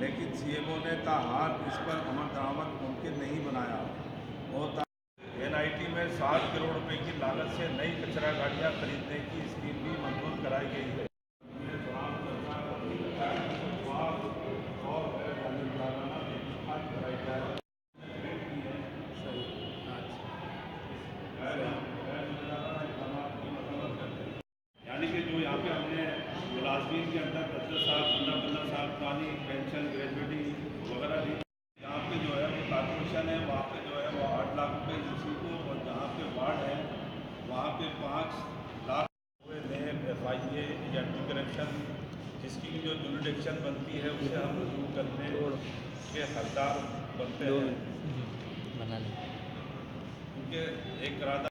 لیکن C M O نے تاحال اس پر عمل درآمد ممکن نہیں بنایا اور این آئی ٹی میں 60 کروڑ روپے کی لاگت سے نئی کچرا گاڑیاں خریدنے کی اسکیم بھی منظور کرائی گئی ہے۔ یعنی کہ جو یہاں پہ ہم نے ملازمین کے اندر 10 سال 15 سال پرانی پینشن گریجویٹی وغیرہ دی، یہاں پہ جو ہے وہ کارپوریشن ہے، وہاں پہ جو ہے وہ 8 لاکھ روپے کسی کو، اور جہاں پہ وارڈ ہے وہاں پہ 5 لاکھ ہوئے نئے ایف آئی اے یا اینٹی کرپشن جس کی جو جوریڈکشن بنتی ہے اسے ہم رجوع کرنے کے حقدار بنتے ہیں، کیونکہ ایک قرارداد